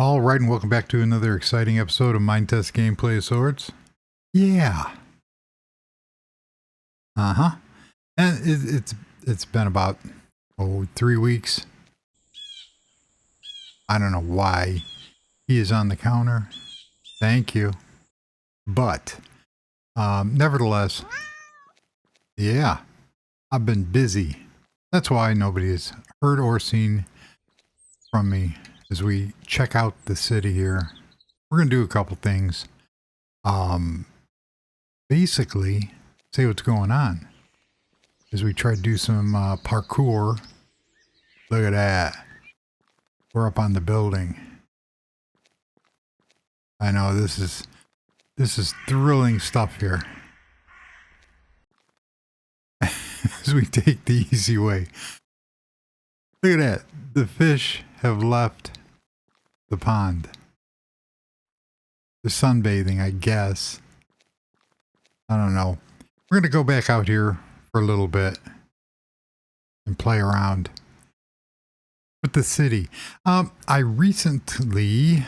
All right, and welcome back to another exciting episode of Minetest Gameplay of Swords. Yeah. And it's been about 3 weeks. I don't know why he is on the counter. Thank you. But nevertheless, yeah, I've been busy. That's why nobody has heard or seen from me as we check out the city here. We're gonna do a couple things. Basically, see what's going on as we try to do some parkour. Look at that. We're up on the building. I know this is thrilling stuff here. As we take the easy way. Look at that. The fish have left the pond. They're sunbathing, I guess. I don't know. We're going to go back out here for a little bit and play around with the city. I recently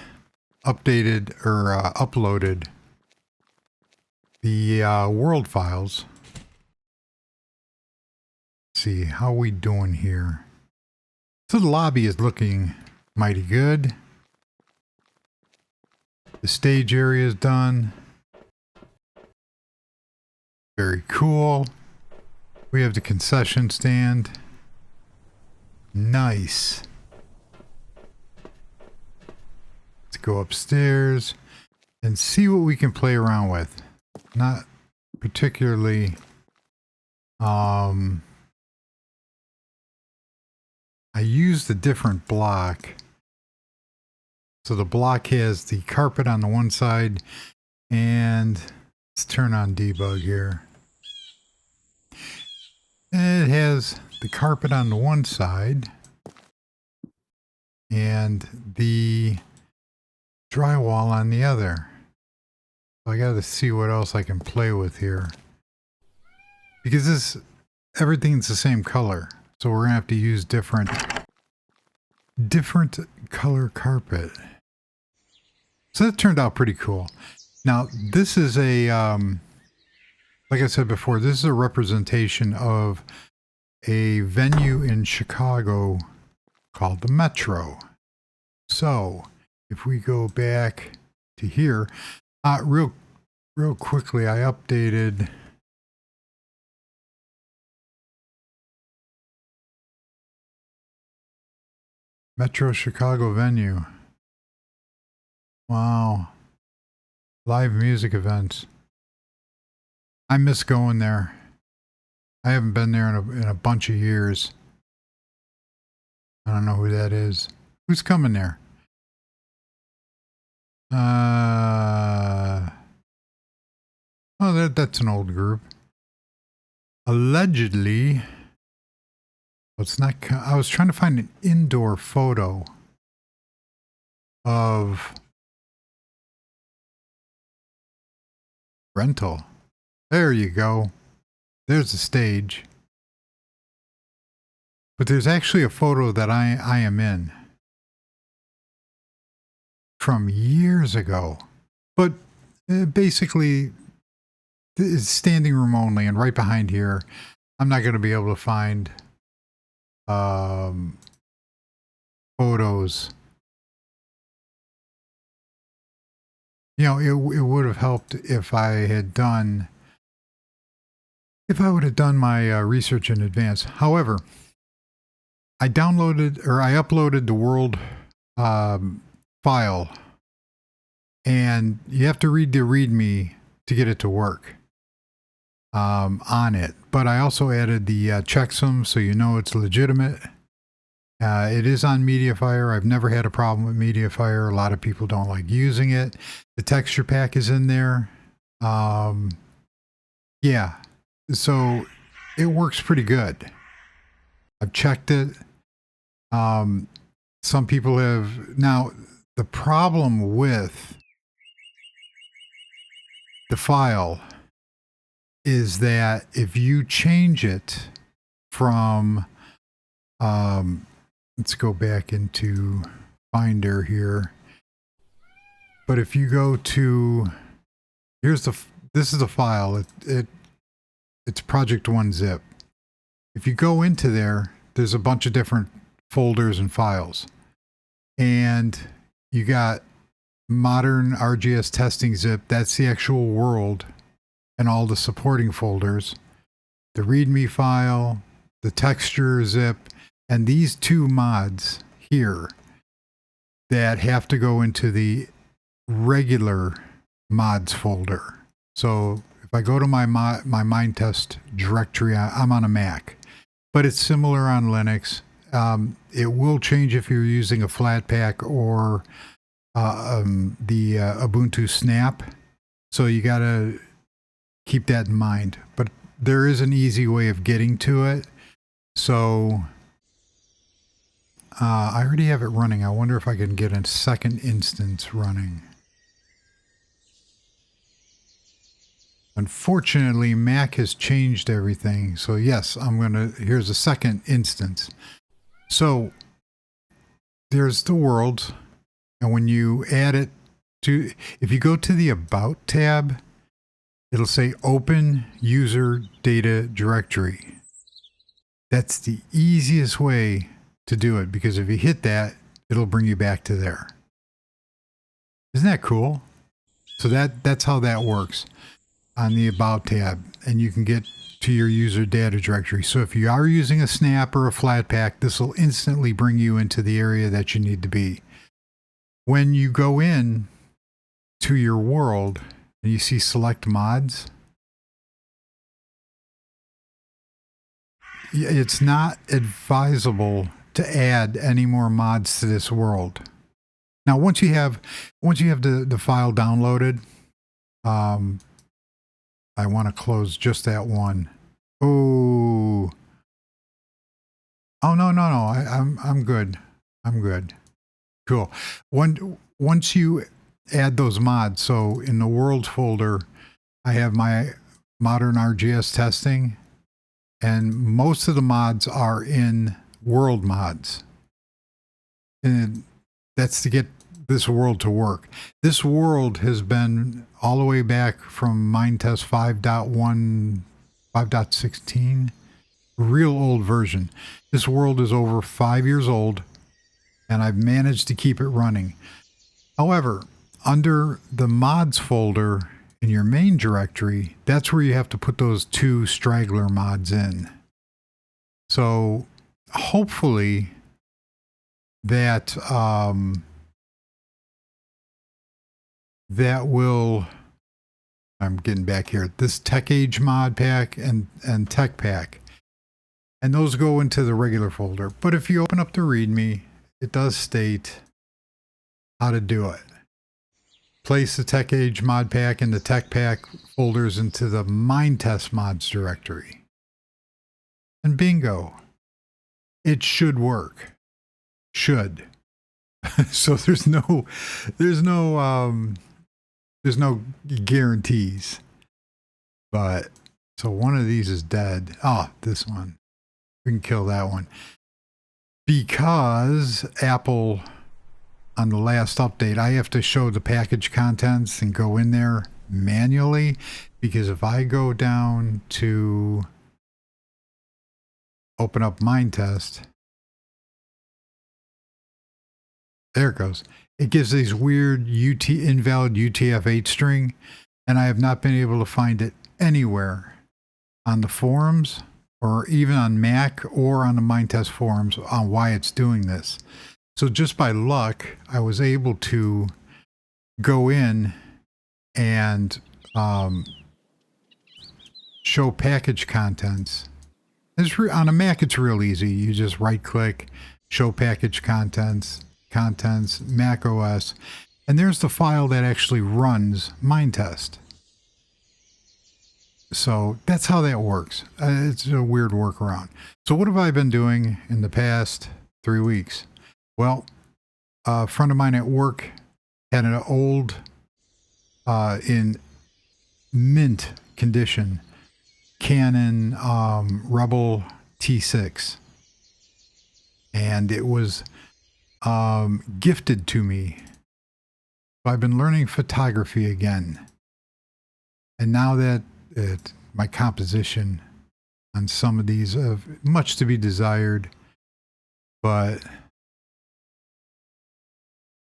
updated or uploaded the world files. Let's see, how we doing here? So the lobby is looking mighty good. The stage area is done. Very cool. We have the concession stand. Nice. Let's go upstairs and see what we can play around with. Not particularly I used a different block. So the block has the carpet on the one side, and let's turn on debug here. It has the carpet on the one side and the drywall on the other. So I got to see what else I can play with here, because everything's the same color. So we're gonna have to use different color carpet. So that turned out pretty cool. Now this is a, like I said before, this is a representation of a venue in Chicago called the Metro. So if we go back to here, real quickly, I updated Metro Chicago venue. Wow. Live music events. I miss going there. I haven't been there in a bunch of years. I don't know who that is. Who's coming there? Oh, that's an old group. Allegedly. It's not. I was trying to find an indoor photo of rental. There you go. There's the stage. But there's actually a photo that I am in from years ago. But basically, it's standing room only, and right behind here, I'm not going to be able to find photos. You know, it would have helped if I would have done my research in advance. However, I uploaded the world file, and you have to read the README to get it to work on it. But I also added the checksum, so you know it's legitimate. It is on MediaFire. I've never had a problem with MediaFire. A lot of people don't like using it. The texture pack is in there. Yeah, so it works pretty good. I've checked it. Some people have. Now, the problem with the file is that if you change it from, let's go back into Finder here. But if you go to, this is the file. It's project1zip. If you go into there, there's a bunch of different folders and files. And you got modern RGS testing zip. That's the actual world and all the supporting folders. The README file, the texture zip, and these two mods here that have to go into the regular mods folder. So if I go to my Minetest directory, I'm on a Mac, but it's similar on Linux. It will change if you're using a Flatpak or the Ubuntu Snap. So you got to keep that in mind. But there is an easy way of getting to it. So I already have it running. I wonder if I can get a second instance running. Unfortunately, Mac has changed everything. So yes, here's a second instance. So there's the world. And when you add it to, if you go to the About tab, it'll say Open User Data Directory. That's the easiest way to do it, because if you hit that, it'll bring you back to there. Isn't that cool? So that's how that works on the About tab, and you can get to your user data directory. So if you are using a Snap or a Flatpak, this will instantly bring you into the area that you need to be. When you go in to your world and you see select mods, it's not advisable to add any more mods to this world. Now, once you have the file downloaded, I want to close just that one. Oh no. I'm good. I'm good. Cool. Once you add those mods, so in the world folder, I have my modern RGS testing, and most of the mods are in world mods. And that's to get this world to work. This world has been all the way back from Minetest 5.1, 5.16, real old version. This world is over 5 years old, and I've managed to keep it running. However, under the mods folder in your main directory, that's where you have to put those two straggler mods in. So hopefully that that will, I'm getting back here, this TechAge mod pack and Tech Pack, and those go into the regular folder. But if you open up the README, it does state how to do it. Place the TechAge mod pack and the Tech Pack folders into the Minetest mods directory. And bingo, it should work. Should. So there's no guarantees. But so one of these is dead. Oh, this one. We can kill that one. Because Apple, on the last update, I have to show the package contents and go in there manually, because if I go down to open up Minetest, there it goes. It gives these weird invalid UTF-8 string, and I have not been able to find it anywhere on the forums or even on Mac or on the Minetest forums on why it's doing this. So just by luck, I was able to go in and show package contents. On a Mac, it's real easy. You just right-click, show package contents, Mac OS, and there's the file that actually runs Minetest. So that's how that works. It's a weird workaround. So what have I been doing in the past 3 weeks? Well, a friend of mine at work had an old, in mint condition, Canon Rebel T6. And it was gifted to me. So So I've been learning photography again. And now that my composition on some of these have much to be desired, but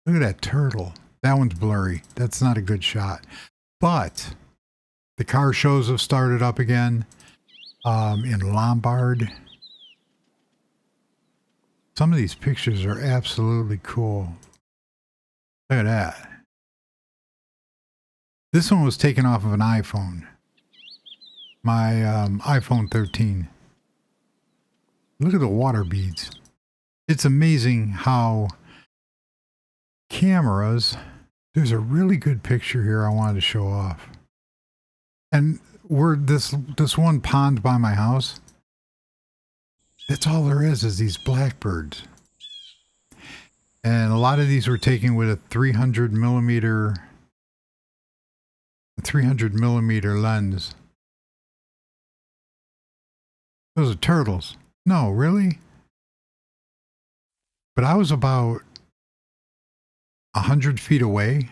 look at that turtle. That one's blurry. That's not a good shot. But the car shows have started up again in Lombard. Some of these pictures are absolutely cool. Look at that. This one was taken off of an iPhone. My iPhone 13. Look at the water beads. It's amazing how cameras... There's a really good picture here I wanted to show off. And we're this one pond by my house. That's all there is these blackbirds. And a lot of these were taken with a 300 millimeter lens. Those are turtles. No, really? But I was about 100 feet away.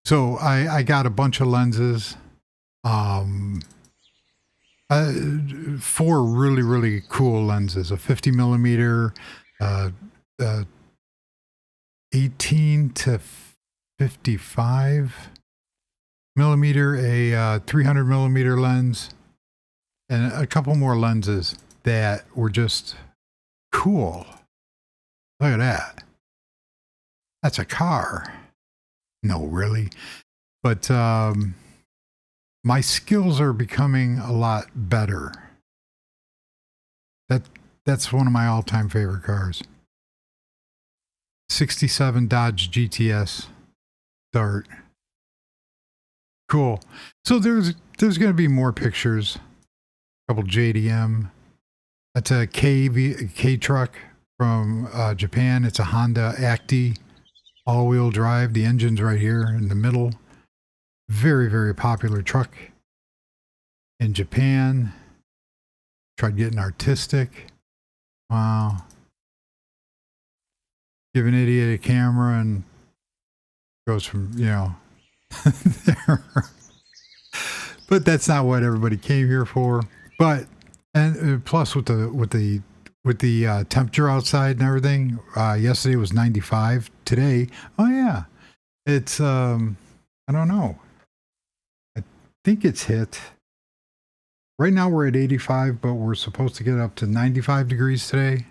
So I got a bunch of lenses. 4 really, really cool lenses. A 50 millimeter, 18 to 55 millimeter, a 300 millimeter lens, and a couple more lenses that were just cool. Look at that. That's a car. No, really. But my skills are becoming a lot better. That's one of my all-time favorite cars. 67 Dodge GTS Dart. Cool. So there's going to be more pictures. A couple JDM. That's a K truck from Japan. It's a Honda Acti all-wheel drive. The engine's right here in the middle. Very, very popular truck in Japan. Tried getting artistic. Wow. Give an idiot a camera and goes from, there. But that's not what everybody came here for. But and plus with the temperature outside and everything, yesterday was 95. Today, oh yeah, it's I don't know. I think it's hit. Right now we're at 85, but we're supposed to get up to 95 degrees today.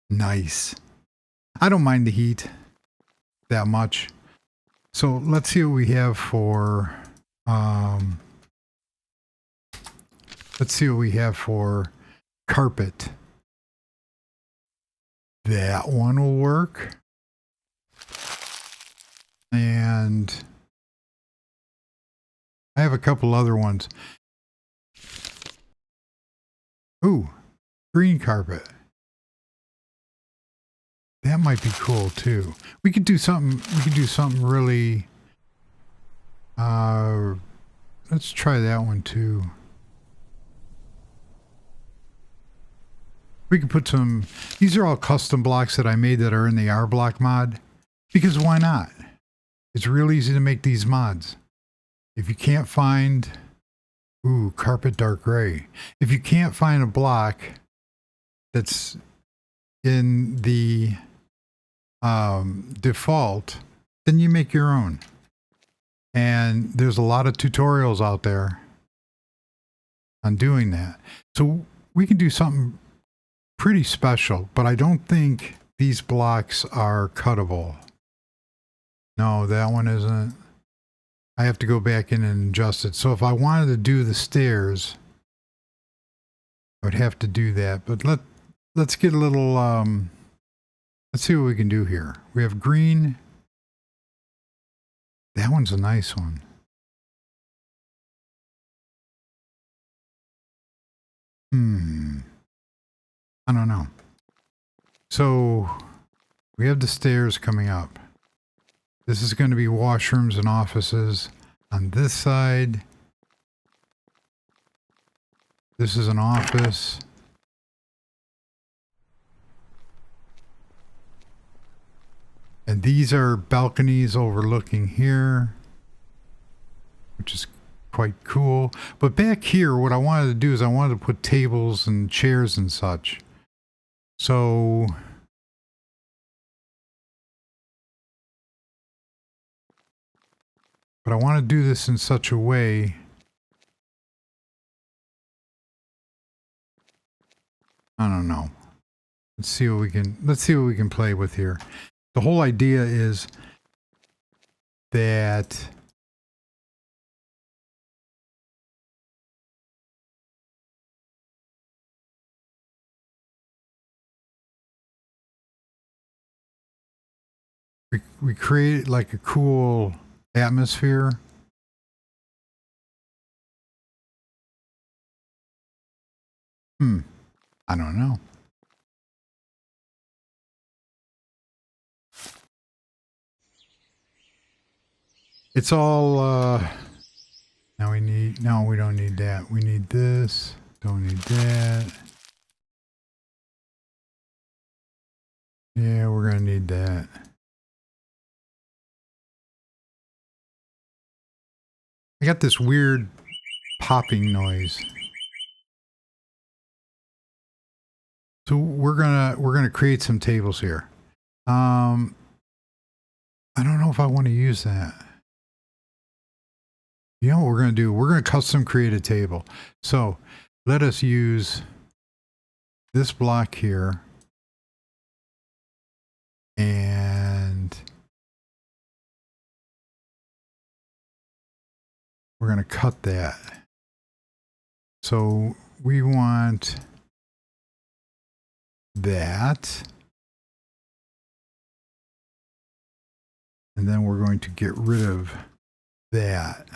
Nice. I don't mind the heat that much. So let's see what we have for carpet. That one will work. And I have a couple other ones. Ooh, green carpet. That might be cool too. We could do something really let's try that one too. We could put some, these are all custom blocks that I made that are in the R block mod, because why not? It's real easy to make these mods. If you can't find, ooh, carpet dark gray. If you can't find a block that's in the default, then you make your own. And there's a lot of tutorials out there on doing that. So we can do something pretty special, but I don't think these blocks are cuttable. No, that one isn't. I have to go back in and adjust it. So if I wanted to do the stairs, I would have to do that. But let's get a little, let's see what we can do here. We have green. That one's a nice one. I don't know. So we have the stairs coming up. This is going to be washrooms and offices on this side. This is an office. And these are balconies overlooking here, which is quite cool. But back here, what I wanted to do is I wanted to put tables and chairs and such. So but I want to do this in such a way. I don't know. Let's see what we can play with here. The whole idea is that we create like a cool atmosphere. I don't know. It's all now we don't need that. We need this. Don't need that. Yeah, we're gonna need that. I got this weird popping noise. So we're gonna create some tables here. I don't know if I want to use that. You know what we're gonna do? We're gonna custom create a table. So let us use this block here, and we're gonna cut that. So we want that. And then we're going to get rid of that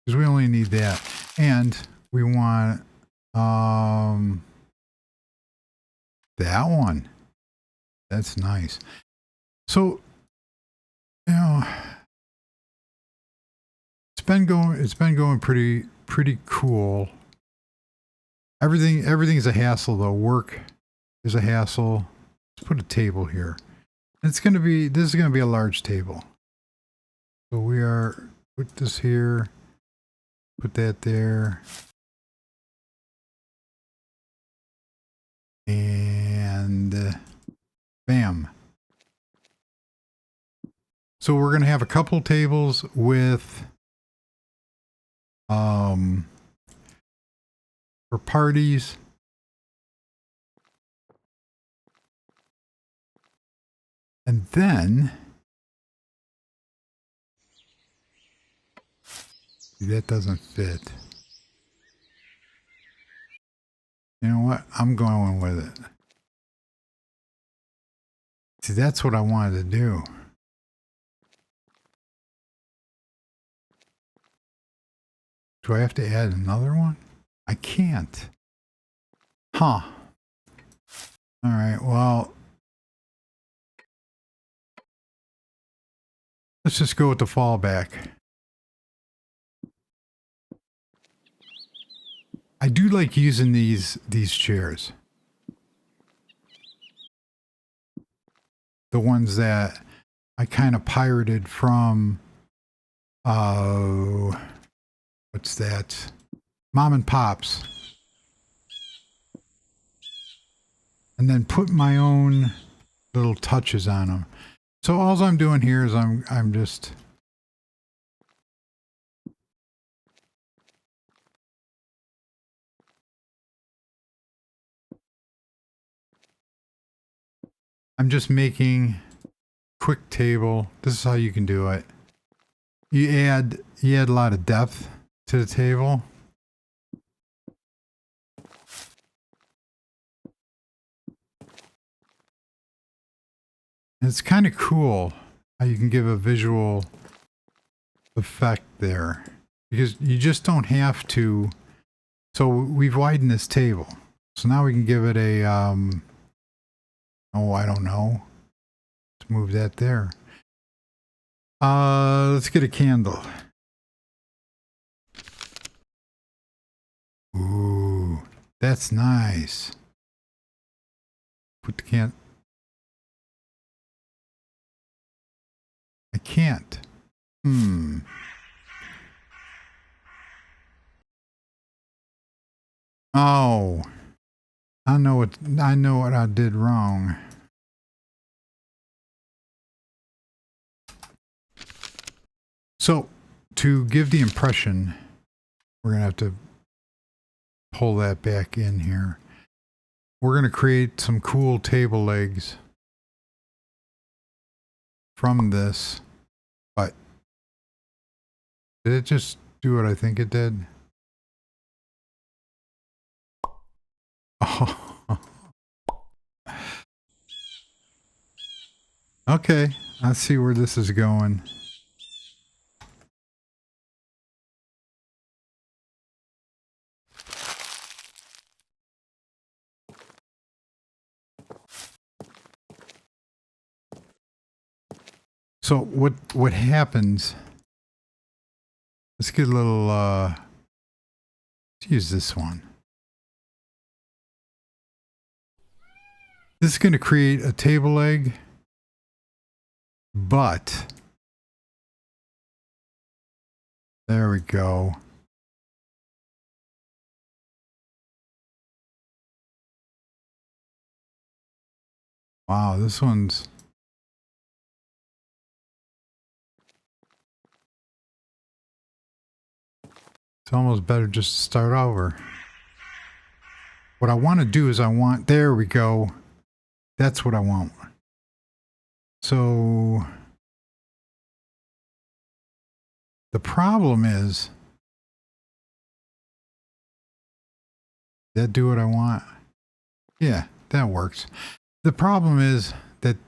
because we only need that. And we want that one. That's nice. So, you know, it's been going pretty cool. Everything's a hassle though. Work is a hassle. Let's put a table here. This is going to be a large table. So put this here, put that there. And bam. So we're going to have a couple tables with for parties. And then that doesn't fit. You know what? I'm going with it. See, that's what I wanted to do. Do I have to add another one? I can't. Huh. All right, well, let's just go with the fallback. I do like using these chairs. The ones that I kind of pirated from, what's that? Mom and Pops. And then put my own little touches on them. So all I'm doing here is I'm just making quick table. This is how you can do it. You add a lot of depth to the table. And it's kind of cool how you can give a visual effect there, because you just don't have to. So we've widened this table. So now we can give it a, oh, I don't know. Let's move that there. Let's get a candle. Ooh, that's nice. Put the can't. Oh, I know what I did wrong. So to give the impression, we're going to have to pull that back in here. We're going to create some cool table legs from this, but did it just do what I think it did? Oh. Okay, I see where this is going. So what happens, let's get a little, let's use this one. This is going to create a table leg, but there we go. Wow, this one's, it's almost better just to start over. What I want to do is there we go. That's what I want. So the problem is, did that do what I want? Yeah, that works. The problem is that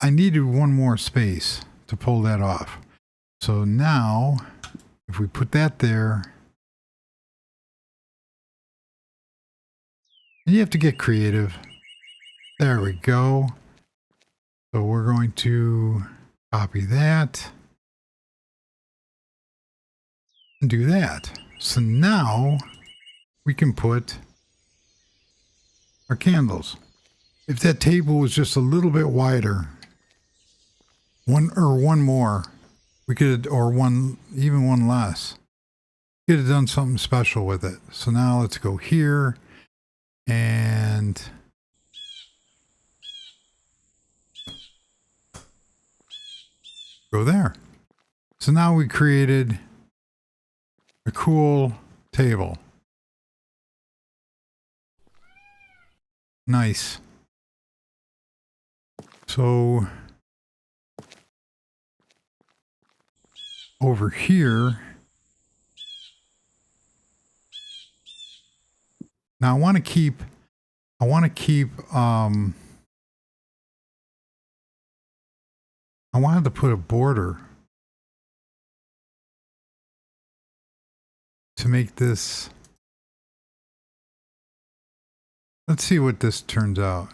I needed one more space to pull that off. So now, if we put that there, and you have to get creative. There we go. So we're going to copy that and do that. So now we can put our candles. If that table was just a little bit wider, one more, we could, or even one less, we could have done something special with it. So now let's go here and go there. So now we created a cool table. Nice. So over here, now I want to keep I wanted to put a border to make this. Let's see what this turns out.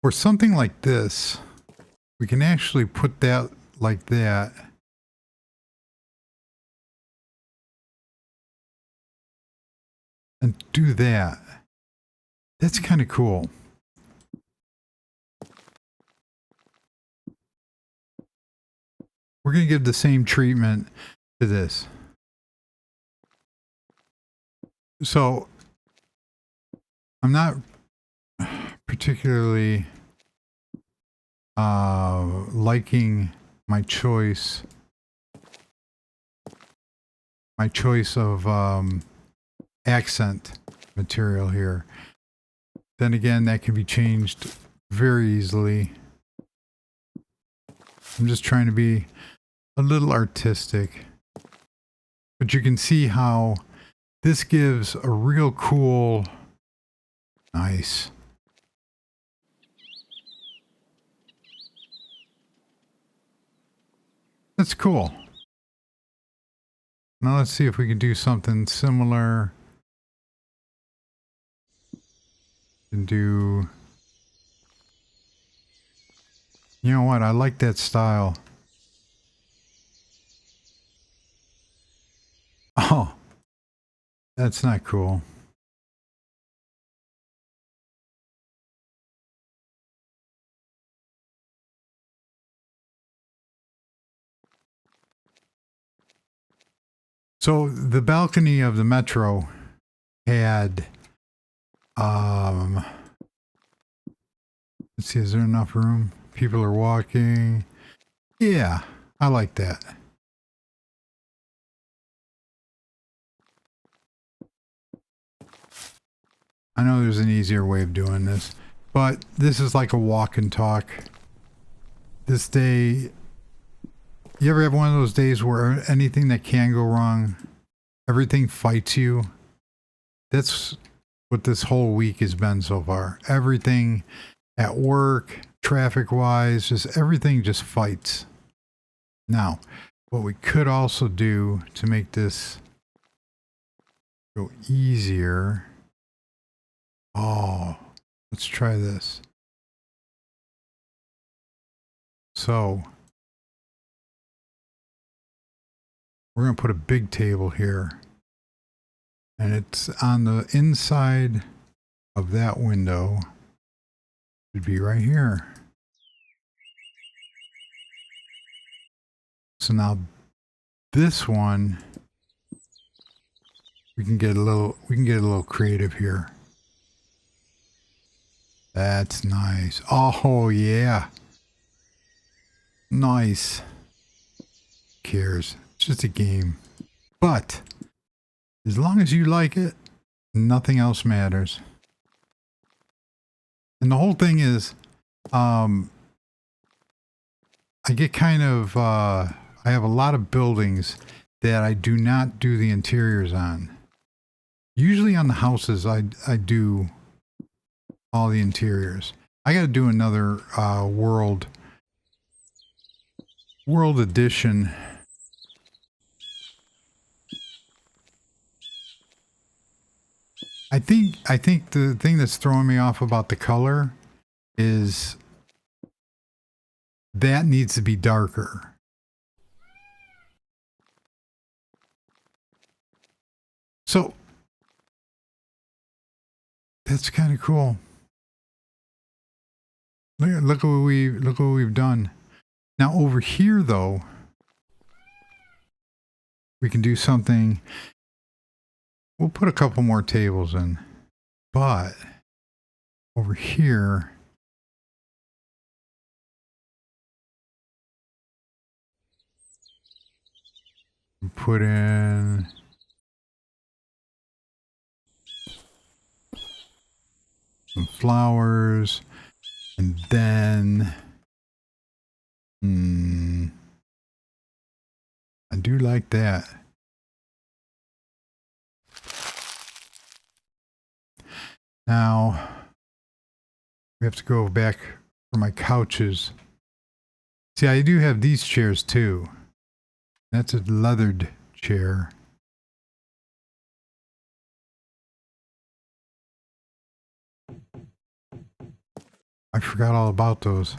For something like this, we can actually put that like that. And do that. That's kind of cool. We're going to give the same treatment to this. So I'm not particularly liking my choice of accent material here. Then again, that can be changed very easily. I'm just trying to be a little artistic, but you can see how this gives a real cool, nice. That's cool. Now let's see if we can do something similar. And do, you know what? I like that style. Oh, that's not cool. So the balcony of the Metro had, let's see, is there enough room? People are walking. Yeah, I like that. I know there's an easier way of doing this, but this is like a walk and talk. This day, you ever have one of those days where anything that can go wrong, everything fights you? That's what this whole week has been so far. Everything at work, traffic-wise, just everything just fights. Now, what we could also do to make this go easier... Oh, let's try this. So, we're going to put a big table here. And it's on the inside of that window. It would be right here. So now this one, we can get a little creative here. That's nice. Oh yeah. Nice. Who cares? It's just a game. But as long as you like it, nothing else matters. And the whole thing is, I get kind of, I have a lot of buildings that I do not do the interiors on. Usually on the houses, I do all the interiors. I got to do another world edition. I think the thing that's throwing me off about the color is that needs to be darker. So that's kind of cool. Look what we've done. Now over here though, we can do something. We'll put a couple more tables in, but over here, we put in some flowers. And then, I do like that. Now, we have to go back for my couches. See, I do have these chairs too. That's a leathered chair. I forgot all about those.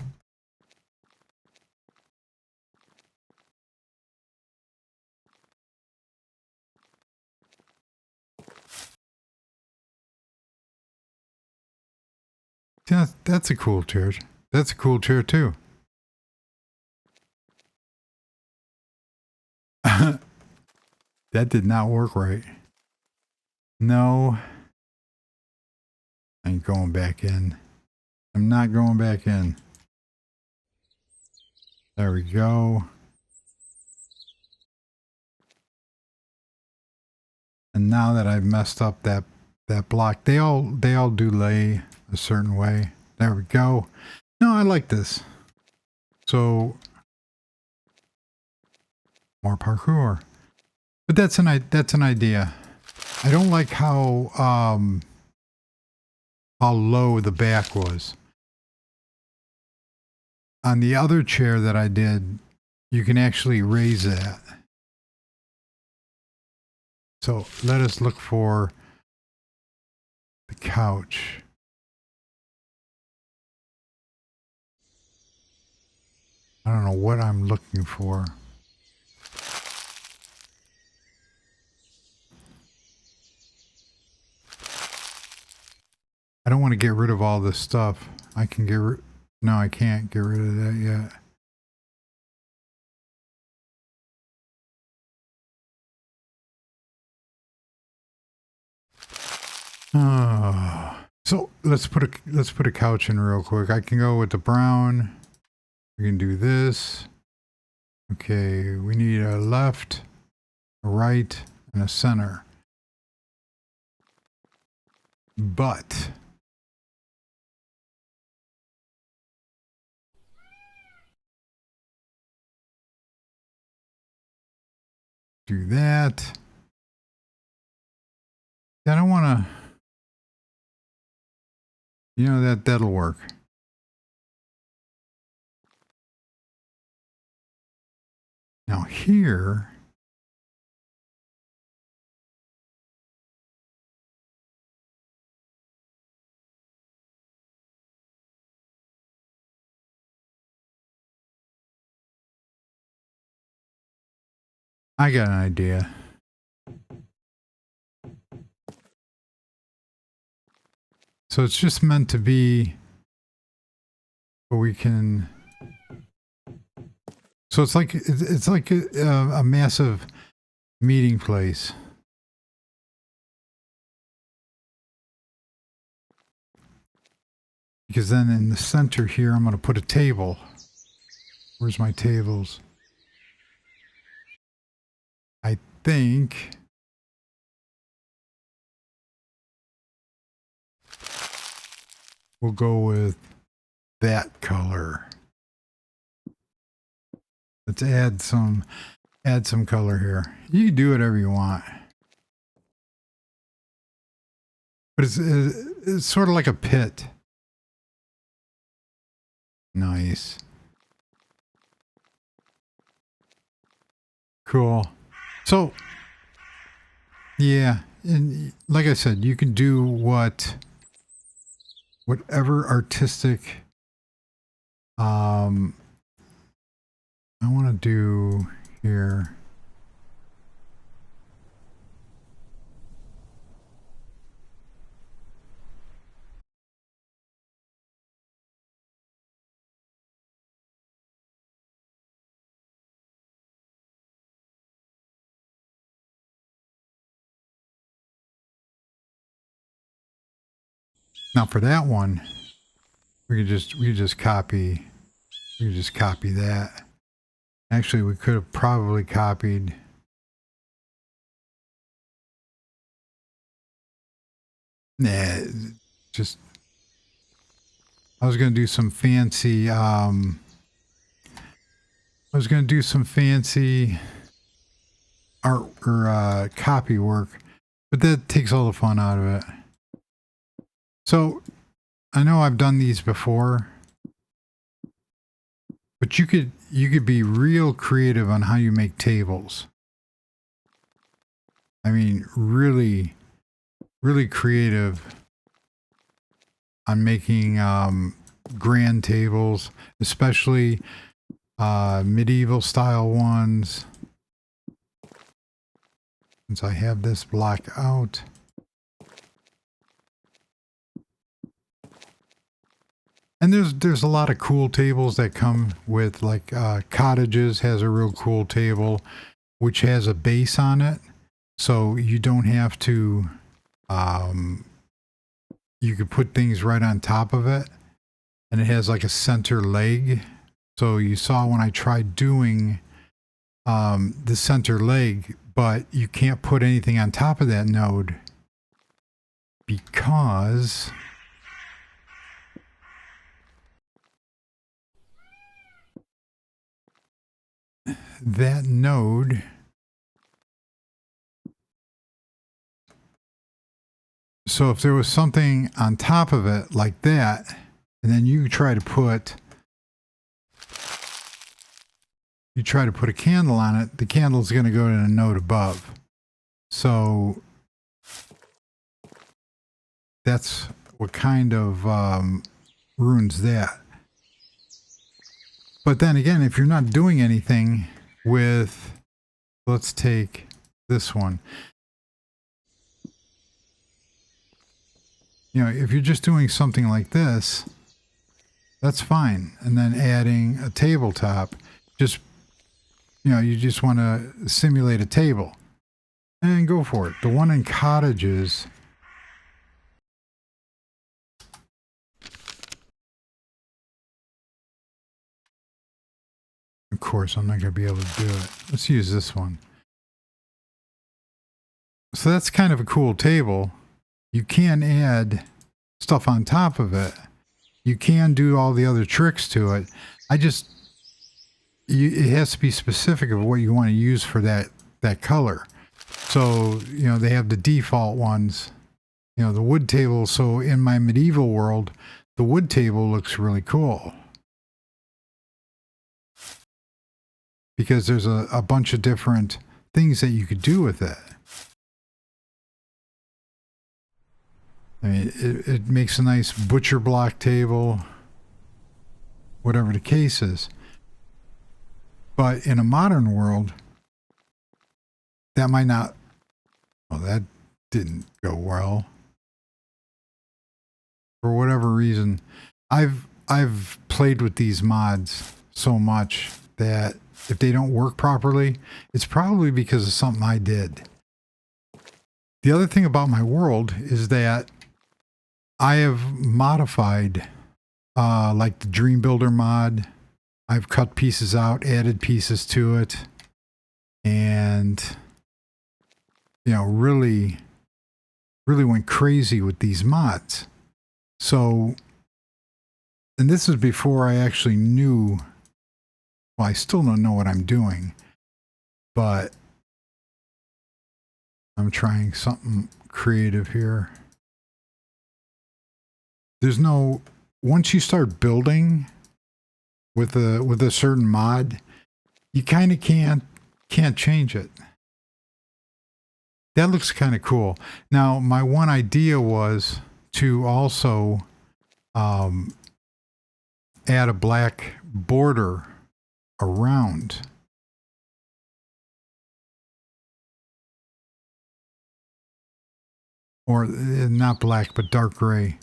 Yeah, that's a cool chair. That's a cool chair too. That did not work right. No. I ain't going back in. I'm not going back in. There we go. And now that I've messed up that block, they all do lay a certain way. There we go. No, I like this. So more parkour. But that's an idea. I don't like how low the back was. On the other chair that I did, you can actually raise that. So let us look for the couch. I don't know what I'm looking for. I don't want to get rid of all this stuff. I can get rid... No, I can't get rid of that yet. So let's put a couch in real quick. I can go with the brown. We can do this. Okay, we need a left, a right, and a center. But do that. I don't want to, you know, that'll work. Now here, I got an idea. So it's just meant to be where we can. So it's like a massive meeting place. Because then in the center here, I'm going to put a table. Where's my tables? I think we'll go with that color. Let's add some color here. You can do whatever you want. But it's sort of like a pit. Nice. Cool. So, yeah, and like I said, you can do whatever artistic I want to do here. Now for that one, we could just copy that. Actually, we could have probably copied. Nah, just I was going to do some fancy art or copy work, but that takes all the fun out of it. So I know I've done these before, but you could be real creative on how you make tables. I mean, really creative on making grand tables, especially medieval style ones. Since I have this blocked out. And there's a lot of cool tables that come with, like Cottages has a real cool table, which has a base on it. So you don't have to, you could put things right on top of it. And it has like a center leg. So you saw when I tried doing the center leg, but you can't put anything on top of that node because that node so if there was something on top of it like that, and then you try to put a candle on it, the candle's going to go to the node above. So that's what kind of ruins that. But then again, if you're not doing anything with, let's take this one. You know, if you're just doing something like this, that's fine. And then adding a tabletop, just, you know, you just want to simulate a table and go for it. The one in Cottages, course, I'm not going to be able to do it. Let's use this one. So that's kind of a cool table. You can add stuff on top of it. You can do all the other tricks to it. It has to be specific of what you want to use for that color. So, you know, they have the default ones, you know, the wood table. So in my medieval world, the wood table looks really cool because there's a bunch of different things that you could do with it. I mean, it makes a nice butcher block table, whatever the case is. But in a modern world, that might not, well, that didn't go well. For whatever reason, I've played with these mods so much that if they don't work properly, it's probably because of something I did. The other thing about my world is that I have modified, like the Dream Builder mod. I've cut pieces out, added pieces to it, and, you know, really went crazy with these mods. So, and this is before I actually knew, well, I still don't know what I'm doing, but I'm trying something creative here. There's no, once you start building with a certain mod, you kind of can't change it. That looks kind of cool. Now, my one idea was to also add a black border around. Or not black, but dark gray.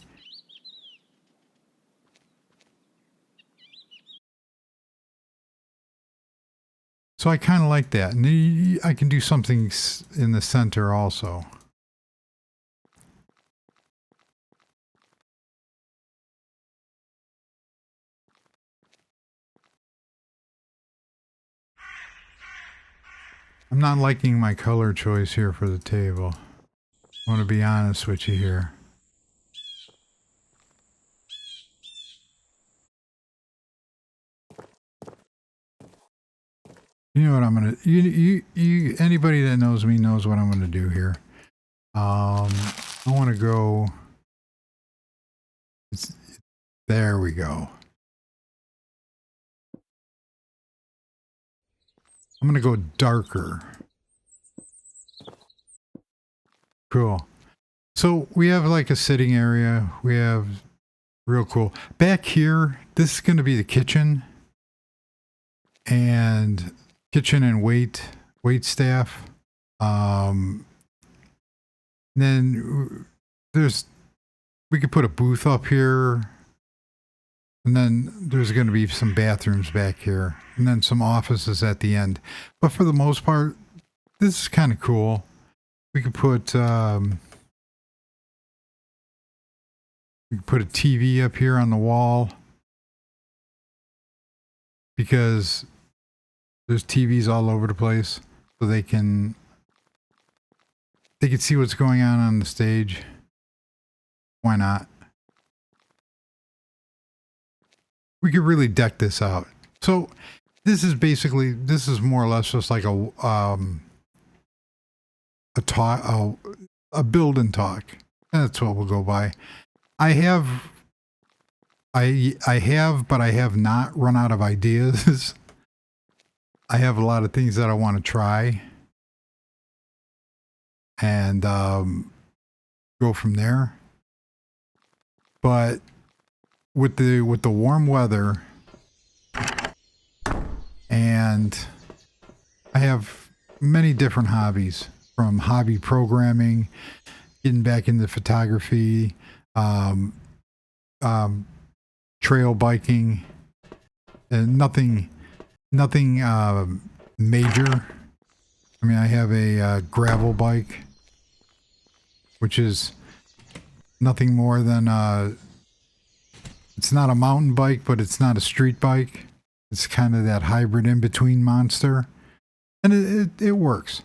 So I kind of like that. And I can do something in the center also. I'm not liking my color choice here for the table. I want to be honest with you here. You know what I'm gonna, you anybody that knows me knows what I'm gonna do here. I want to go, there we go. I'm gonna go darker. Cool. So we have like a sitting area. We have real cool. Back here, this is gonna be the kitchen. And kitchen and wait staff. Then we could put a booth up here, and then there's going to be some bathrooms back here, and then some offices at the end. But for the most part, this is kind of cool. We could put a TV up here on the wall because there's TVs all over the place, so they can see what's going on the stage. Why not? We could really deck this out. So this is more or less just like a build and talk. That's what we'll go by. I have, but I have not run out of ideas. I have a lot of things that I want to try and go from there. But with the warm weather, and I have many different hobbies, from hobby programming, getting back into photography, trail biking, and nothing major. I mean, I have a gravel bike, which is nothing more than it's not a mountain bike, but it's not a street bike. It's kind of that hybrid in-between monster. And it works.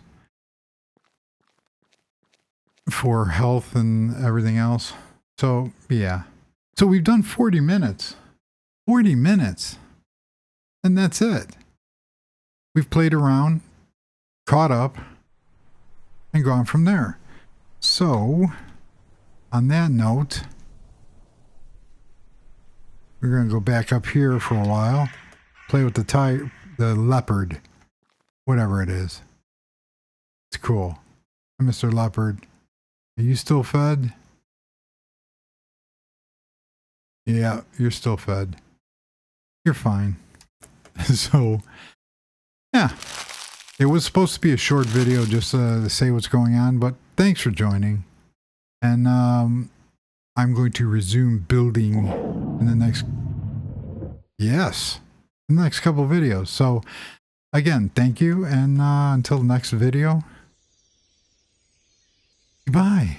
For health and everything else. So, yeah. So we've done 40 minutes. 40 minutes. And that's it. We've played around, caught up, and gone from there. So, on that note, we're going to go back up here for a while. Play with the leopard. Whatever it is. It's cool. Mr. Leopard. Are you still fed? Yeah, you're still fed. You're fine. So, yeah. It was supposed to be a short video just to say what's going on, but thanks for joining. And I'm going to resume building in the next... Yes, in the next couple of videos. So, again, thank you, and until the next video, goodbye.